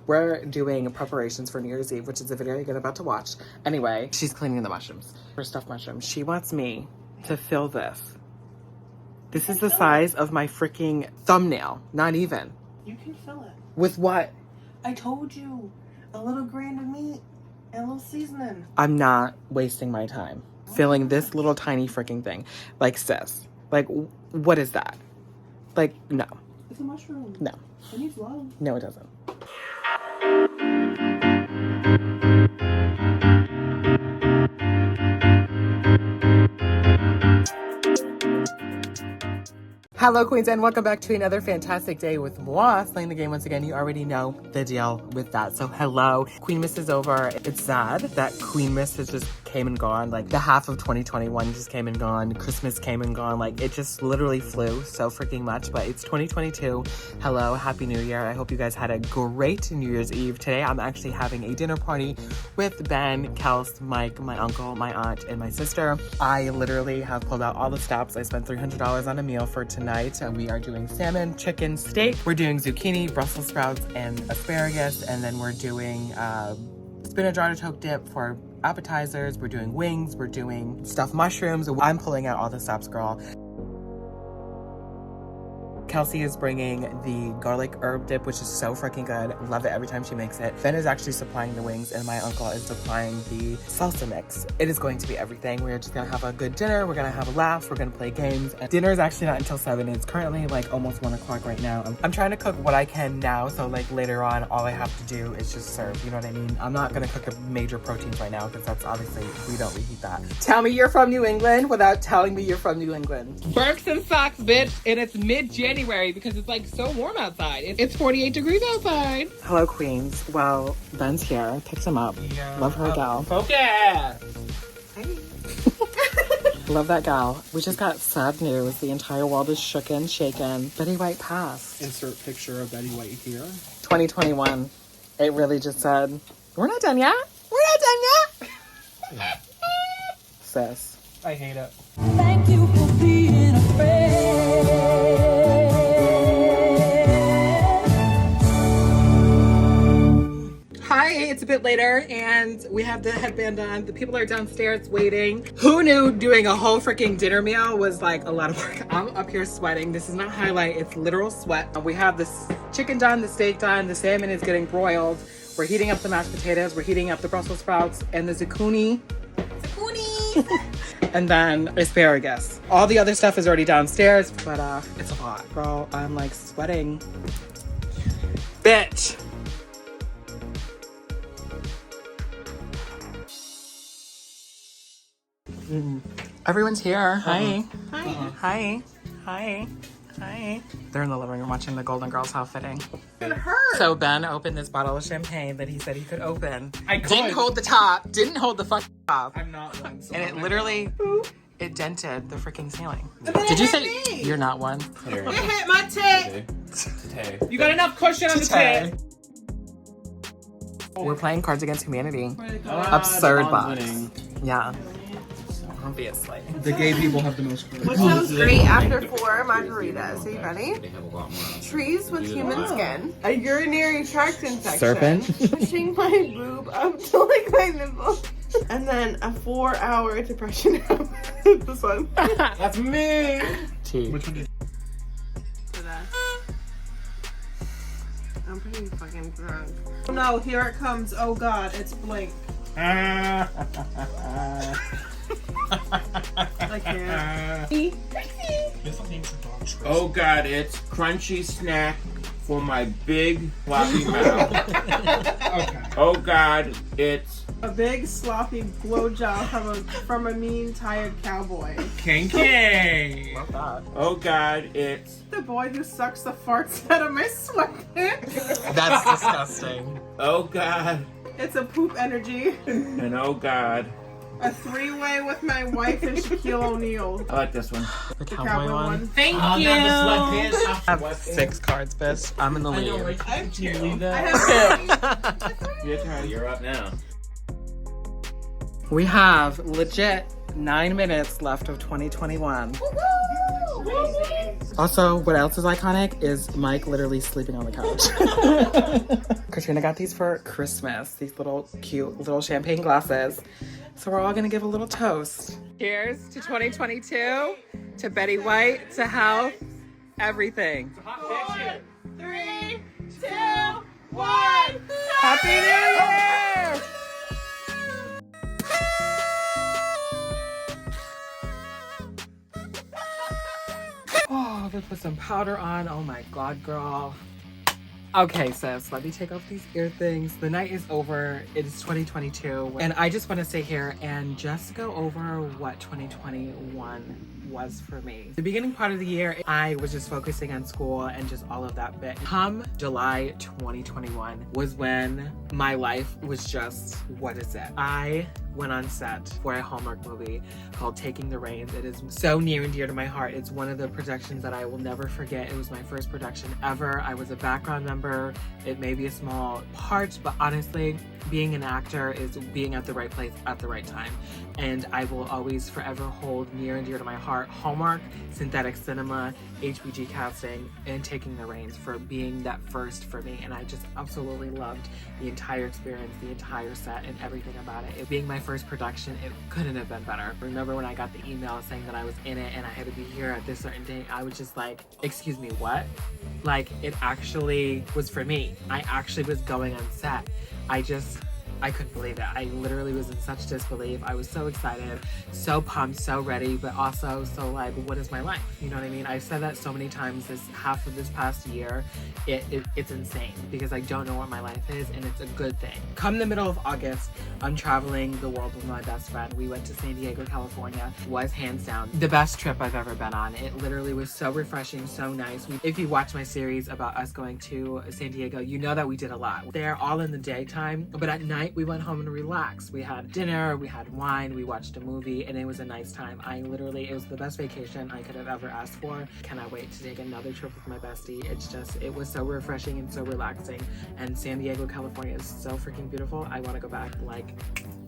We're doing preparations for New Year's Eve, which is a video you're about to watch. Anyway, she's cleaning the mushrooms. For stuffed mushrooms. She wants me to fill this. This is the size of my freaking thumbnail. Not even. You can fill it. With what? I told you. A little grain of meat and a little seasoning. I'm not wasting my time filling this little tiny freaking thing. Like, sis. Like, what is that? Like, no. It's a mushroom. No. It needs love. No, it doesn't. Hello, Queens, and welcome back to another fantastic day with moi. Playing the game once again. You already know the deal with that. So, hello. Queen Miss is over. It's sad that Queen Miss has just came and gone. Like, the half of 2021 just came and gone. Christmas came and gone. Like, it just literally flew so freaking much. But it's 2022. Hello. Happy New Year. I hope you guys had a great New Year's Eve. Today, I'm actually having a dinner party with Ben, Kels, Mike, my uncle, my aunt, and my sister. I literally have pulled out all the stops. I spent $300 on a meal for tonight. And we are doing salmon, chicken, steak. We're doing zucchini, Brussels sprouts, and asparagus. And then we're doing spinach artichoke dip for appetizers. We're doing wings. We're doing stuffed mushrooms. I'm pulling out all the stops, girl. Kelsey is bringing the garlic herb dip, which is so freaking good. Love it every time she makes it. Ben is actually supplying the wings, and my uncle is supplying the salsa mix. It is going to be everything. We're just gonna have a good dinner. We're gonna have a laugh. We're gonna play games. And dinner is actually not until 7. It's currently like almost 1 o'clock right now. I'm trying to cook what I can now, so like later on, all I have to do is just serve. You know what I mean? I'm not gonna cook a major proteins right now because that's obviously, we don't reheat that. Tell me you're from New England without telling me you're from New England. Birks and socks, bitch, and it's mid-January because it's like so warm outside. It's 48 degrees outside. Hello, Queens. Well, Ben's here. Picked him up. Yeah. Love her gal. Focus. Love that gal. We just got sad news. The entire world is shooken, shaken. Betty White passed. Insert picture of Betty White here. 2021. It really just said, we're not done yet. We're not done yet. Sis. I hate it. Thank you for being a friend. Hi, it's a bit later and we have the headband on. The people are downstairs waiting. Who knew doing a whole freaking dinner meal was like a lot of work? I'm up here sweating. This is not highlight, it's literal sweat. We have this chicken done, the steak done, the salmon is getting broiled. We're heating up the mashed potatoes, we're heating up the Brussels sprouts and the zucchini. And then asparagus. All the other stuff is already downstairs, but it's a lot. Girl, I'm like sweating. Bitch. Everyone's here. Hi. Hi. Hi. Hi. They're in the living room watching the Golden Girls house fitting. So Ben opened this bottle of champagne that he said he could open. I could. Didn't hold the top. Didn't hold the fucking top. I'm not one. So And it literally, it dented the freaking ceiling. Did you say you're not one? It hit my tit. You got enough cushion on the tit. We're playing Cards Against Humanity. Absurd box. winning. Yeah. Obviously. The gay people have the most courage. What sounds great after 4 margaritas? Are you ready? Trees with human skin. A urinary tract infection. Serpent. Pushing my boob up to like my nipple. And then a 4-hour depression nap. This one. That's me! Tea. Which one did I'm pretty fucking drunk. Oh no, here it comes. Oh god, it's Blink. I can't. Oh god, it's crunchy snack for my big floppy mouth. Okay. Oh god, it's A big sloppy blowjob from a mean tired cowboy. Kinky! Love that. oh god, it's The boy who sucks the farts out of my sweatpants. That's disgusting. oh god, It's a poop energy. and oh god. A 3-way with my wife and Shaquille O'Neal. I like this one. The The cowboy one. Thank Oh, you. I have 6 cards, bitch. I'm in the lead. I have 2. I that. have Your turn. You're up now. We have legit 9 minutes left of 2021. Also, what else is iconic is Mike literally sleeping on the couch. Katrina got these for Christmas. These little cute little champagne glasses. So we're all gonna give a little toast. Cheers to 2022, to Betty White, to health, everything. 4, 3, 2, 1. Happy New Year! Oh, let's put some powder on. Oh my God, girl. Okay, sis, let me take off these ear things. The night is over. It is 2022. And I just want to stay here and just go over what 2021 was for me. The beginning part of the year, I was just focusing on school and just all of that bit. Come July 2021 was when my life was just, what is it? I went on set for a Hallmark movie called Taking the Reins. It is so near and dear to my heart. It's one of the productions that I will never forget. It was my first production ever. I was a background member. It may be a small part, but honestly, being an actor is being at the right place at the right time. And I will always forever hold near and dear to my heart Hallmark, Synthetic Cinema, HBG Casting, and Taking the Reins for being that first for me. And I just absolutely loved the entire experience, the entire set, and everything about it. It being my first production, it couldn't have been better. Remember when I got the email saying that I was in it and I had to be here at this certain date, I was just like, excuse me, what? Like, it actually was for me. I actually was going on set. I couldn't believe it. I literally was in such disbelief. I was so excited, so pumped, so ready, but also so like, what is my life? You know what I mean? I've said that so many times this half of this past year. It's insane because I don't know what my life is, and it's a good thing. Come the middle of August, I'm traveling the world with my best friend. We went to San Diego, California. It was hands down the best trip I've ever been on. It literally was so refreshing, so nice. If you watch my series about us going to San Diego, you know that we did a lot. They're all in the daytime, but at night, we went home and relaxed. We had dinner, we had wine, we watched a movie, and it was a nice time. It was the best vacation I could have ever asked for. Cannot wait to take another trip with my bestie. It was so refreshing and so relaxing. And San Diego, California is so freaking beautiful. I want to go back like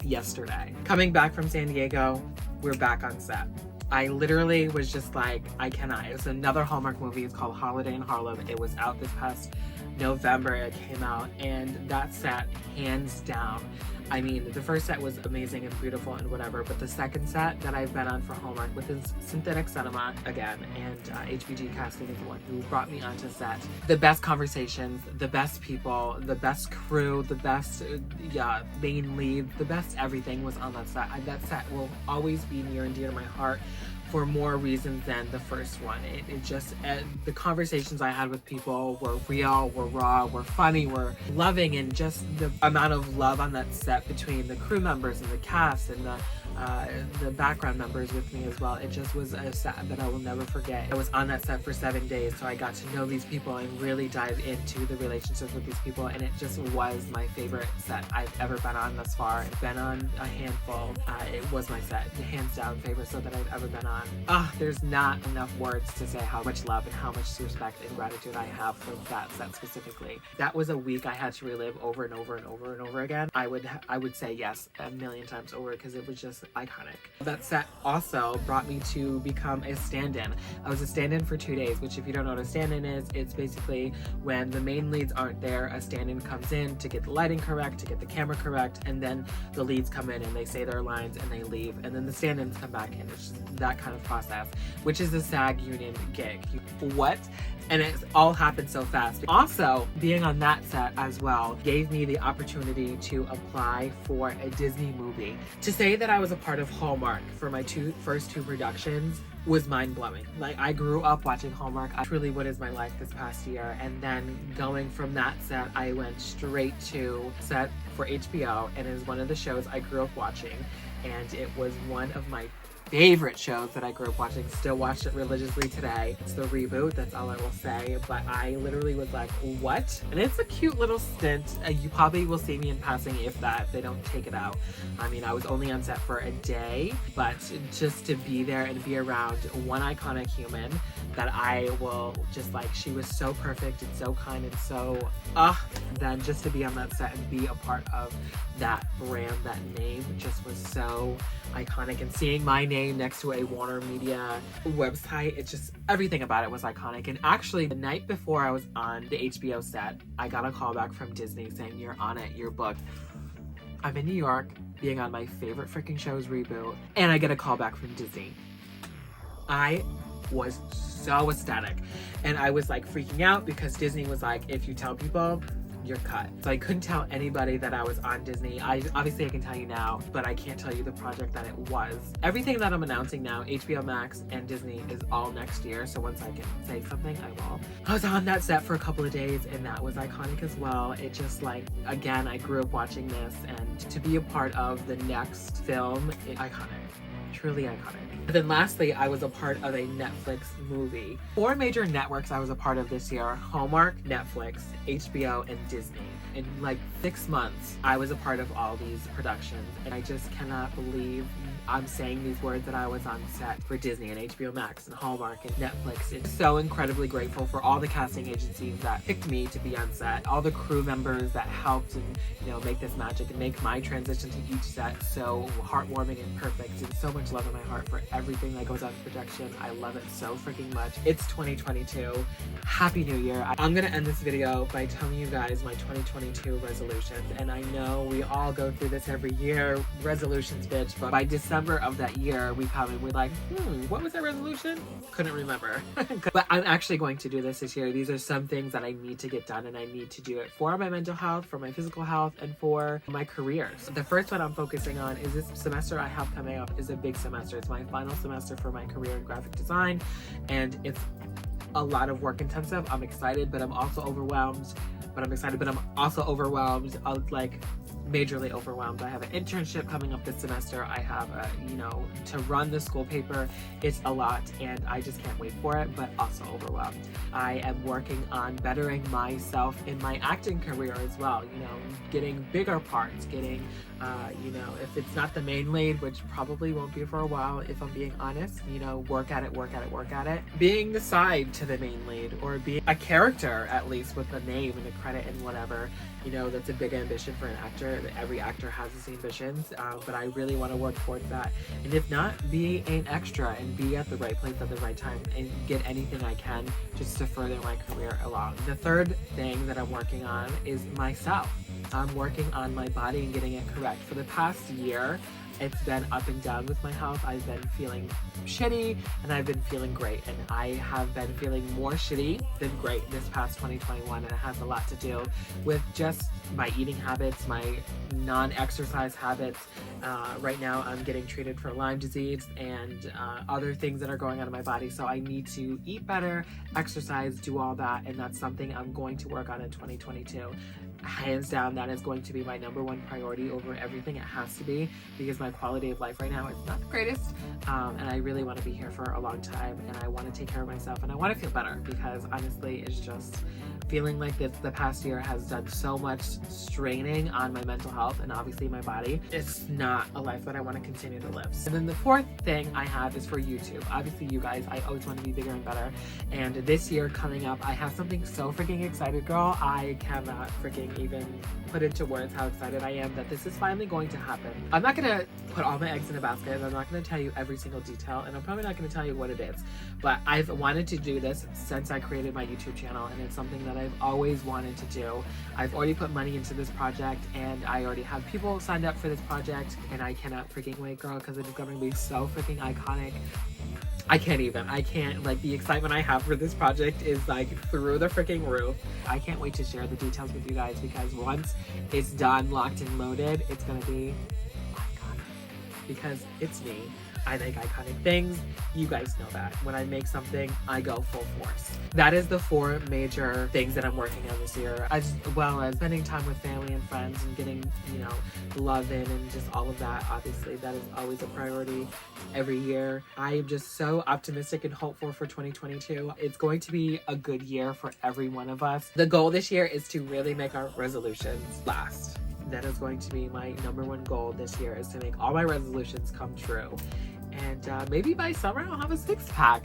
yesterday. Coming back from San Diego, we're back on set. I literally was just like, I cannot. It's another Hallmark movie. It's called Holiday in Harlem. It was out this past November. It came out, and that set, hands down. I mean, the first set was amazing and beautiful and whatever, but the second set that I've been on for Hallmark with is Synthetic Cinema again, and HBG Casting is the one who brought me onto set. The best conversations, the best people, the best crew, the best main lead, the best everything was on that set. That set will always be near and dear to my heart for more reasons than the first one. The conversations I had with people were real, were raw, were funny, were loving, and just the amount of love on that set between the crew members and the cast and the background members with me as well. It just was a set that I will never forget. I was on that set for 7 days, so I got to know these people and really dive into the relationships with these people, and it just was my favorite set I've ever been on thus far. I've been on a handful. It was my set, hands down favorite set that I've ever been on. There's not enough words to say how much love and how much respect and gratitude I have for that set specifically. That was a week I had to relive over and over and over and over again. I would say yes a million times over because it was just iconic. That set also brought me to become a stand-in. I was a stand-in for 2 days, which if you don't know what a stand-in is, it's basically when the main leads aren't there, a stand-in comes in to get the lighting correct, to get the camera correct, and then the leads come in and they say their lines and they leave, and then the stand-ins come back in. It's just that kind of process, which is a SAG union gig. What? And it all happened so fast. Also, being on that set as well gave me the opportunity to apply for a Disney movie. To say that I was a part of Hallmark for my first two productions was mind-blowing. Like, I grew up watching Hallmark. That's really what is my life this past year. And then going from that set, I went straight to set for HBO, and it was one of the shows I grew up watching. And it was one of my favorite shows that I grew up watching. Still watch it religiously today. It's the reboot, that's all I will say, but I literally was like, what? And it's a cute little stint. You probably will see me in passing if they don't take it out. I mean, I was only on set for a day, but just to be there and be around one iconic human that I will just like, she was so perfect and so kind and so, then just to be on that set and be a part of that brand, that name just was so iconic. And seeing my name name next to a Warner Media website. It's just, everything about it was iconic. And actually, the night before I was on the HBO set, I got a call back from Disney saying, "You're on it, you're booked." I'm in New York, being on my favorite freaking show's reboot, and I get a call back from Disney. I was so ecstatic, and I was like freaking out because Disney was like, if you tell people, you're cut. So I couldn't tell anybody that I was on Disney. Obviously I can tell you now, but I can't tell you the project that it was. Everything that I'm announcing now, HBO Max and Disney, is all next year. So once I can say something, I will. I was on that set for a couple of days, and that was iconic as well. It just, like, again, I grew up watching this, and to be a part of the next film, iconic. Truly iconic. And then lastly, I was a part of a Netflix movie. 4 major networks I was a part of this year: Hallmark, Netflix, HBO, and Disney. In like 6 months, I was a part of all these productions, and I just cannot believe I'm saying these words that I was on set for Disney and HBO Max and Hallmark and Netflix. It's so incredibly grateful for all the casting agencies that picked me to be on set, all the crew members that helped and, you know, make this magic and make my transition to each set so heartwarming and perfect, and so much love in my heart for everything that goes on in production. I love it so freaking much. It's 2022. Happy New Year. I'm gonna end this video by telling you guys my 2022 resolutions, and I know we all go through this every year, resolutions, bitch, but by December of that year, we come and we're like, what was that resolution? Couldn't remember. But I'm actually going to do this year. These are some things that I need to get done, and I need to do it for my mental health, for my physical health, and for my career. So the first one I'm focusing on is this semester I have coming up is a big semester. It's my final semester for my career in graphic design, and it's a lot of work intensive. I'm excited, but I'm also overwhelmed. Like, majorly overwhelmed. I have an internship coming up this semester. I have to run the school paper. It's a lot, and I just can't wait for it, but also overwhelmed. I am working on bettering myself in my acting career as well, getting bigger parts, getting if it's not the main lead, which probably won't be for a while if I'm being honest, work at it. Being the side to the main lead, or being a character at least with a name and a credit and whatever, that's a big ambition for an actor. Every actor has the same ambitions, but I really want to work towards that. And if not, be an extra and be at the right place at the right time and get anything I can just to further my career along. The third thing that I'm working on is myself. I'm working on my body and getting it correct. For the past year, it's been up and down with my health. I've been feeling shitty and I've been feeling great, and I have been feeling more shitty than great this past 2021, and it has a lot to do with just my eating habits, my non-exercise habits. Right now I'm getting treated for Lyme disease and other things that are going on in my body, so I need to eat better, exercise, do all that, and that's something I'm going to work on in 2022. Hands down, that is going to be my #1 priority over everything. It has to be, because my quality of life right now is not the greatest, and I really want to be here for a long time, and I want to take care of myself, and I want to feel better, because honestly it's just feeling like the past year has done so much straining on my mental health and obviously my body. It's not a life that I want to continue to live. And then the fourth thing I have is for YouTube. Obviously, you guys, I always want to be bigger and better, and this year coming up I have something so freaking excited, girl. I cannot freaking even put into words how excited I am that this is finally going to happen. I'm not gonna put all my eggs in a basket, and I'm not gonna tell you every single detail, and I'm probably not gonna tell you what it is, but I've wanted to do this since I created my YouTube channel, and it's something that I've always wanted to do. I've already put money into this project, and I already have people signed up for this project, and I cannot freaking wait, girl, because it is going to be so freaking iconic. I can't, like, the excitement I have for this project is like through the freaking roof. I can't wait to share the details with you guys, because once it's done, locked and loaded, it's gonna be iconic, because it's me. I make iconic things. You guys know that. When I make something, I go full force. That is the 4 major things that I'm working on this year, as well as spending time with family and friends and getting, love in and just all of that. Obviously, that is always a priority every year. I am just so optimistic and hopeful for 2022. It's going to be a good year for every one of us. The goal this year is to really make our resolutions last. That is going to be my #1 goal this year, is to make all my resolutions come true. And maybe by summer I'll have a 6-pack.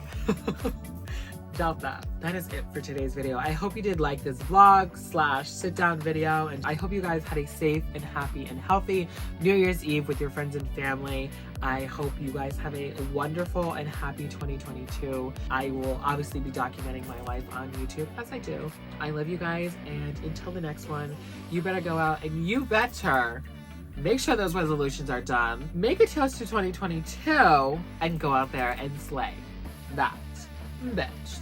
Delta. That is it for today's video. I hope you did like this vlog / sit down video, and I hope you guys had a safe and happy and healthy New Year's Eve with your friends and family. I hope you guys have a wonderful and happy 2022. I will obviously be documenting my life on YouTube, as I do. I love you guys, and until the next one, you better go out and you better make sure those resolutions are done. Make a toast to 2022 and go out there and slay that bitch.